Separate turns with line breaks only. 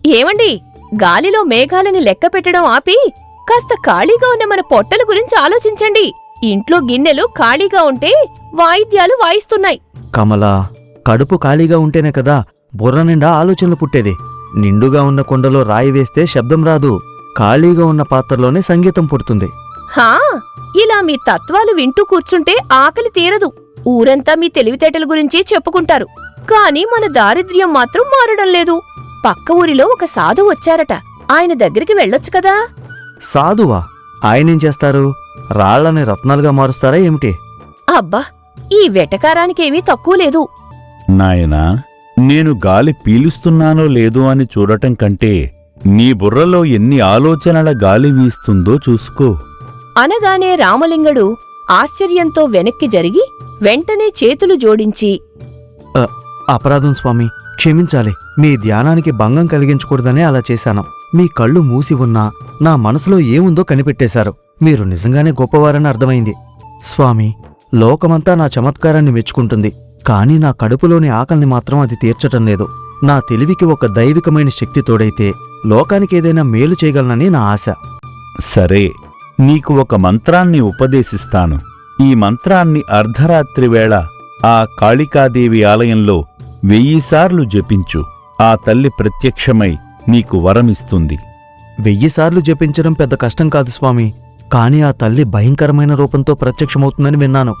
ఏమండి, గాలిలో మేఘాలని లెక్క పెట్టడం ఆపి కాస్త ఖాళీగా ఉన్న మన పొట్టల గురించి ఆలోచించండి. ఇంట్లో గిన్నెలు ఖాళీగా ఉంటే వాయిద్యాలు వాయిస్తున్నాయి.
కమలా, కడుపు ఖాళీగా ఉంటేనే కదా బుర్ర నిండా ఆలోచనలు పుట్టేది. నిండుగా ఉన్న కుండలో రాయి వేస్తే శబ్దం రాదు, ఖాళీగా ఉన్న పాత్రలోనే సంగీతం పుడుతుంది.
హా, ఇలా మీ తత్వాలు వింటూ కూర్చుంటే ఆకలి తీరదు. ఊరంతా మీ తెలివితేటల గురించి చెప్పుకుంటారు, కాని మన దారిద్ర్యం మాత్రం మారడం లేదు. పక్క ఊరిలో ఒక సాధువు వచ్చారట, ఆయన దగ్గరికి వెళ్ళొచ్చు కదా.
సాధువా? ఆయనేం చేస్తారు? రాళ్లని రత్నాలుగా మారుస్తారా ఏమిటి?
అబ్బా, ఈ వెటకారానికేమీ తక్కువ లేదు.
నాయనా, నేను గాలి పీలుస్తున్నానో లేదో అని చూడటం కంటే నీ బుర్రలో ఎన్ని ఆలోచనల గాలి వీస్తుందో చూసుకో
అనగానే రామలింగడు ఆశ్చర్యంతో వెనక్కి జరిగి వెంటనే చేతులు జోడించి,
అపరాధం స్వామి, క్షమించాలి. మీ ధ్యానానికి భంగం కలిగించకూడదనే అలా చేశాను. మీ కళ్ళు మూసి ఉన్నా నా మనసులో ఏముందో కనిపెట్టేశారు. మీరు నిజంగానే గొప్పవారని అర్థమైంది. స్వామి, లోకమంతా నా చమత్కారాన్ని మెచ్చుకుంటుంది, కాని నా కడుపులోని ఆకలిని మాత్రం అది తీర్చటం లేదు. నా తెలివికి ఒక దైవికమైన శక్తి తోడైతే లోకానికేదైనా మేలు చేయగలనని నా ఆశ.
సరే, నీకు ఒక మంత్రాన్ని ఉపదేశిస్తాను. ఈ మంత్రాన్ని అర్ధరాత్రి వేళ ఆ కాళికాదేవి ఆలయంలో 1000 సార్లు జపించు. ఆ తల్లి ప్రత్యక్షమై నీకు వరమిస్తుంది.
1000 సార్లు జపించడం పెద్ద కష్టం కాదు స్వామి, కాని ఆ తల్లి భయంకరమైన రూపంతో ప్రత్యక్షమవుతుందని విన్నాను.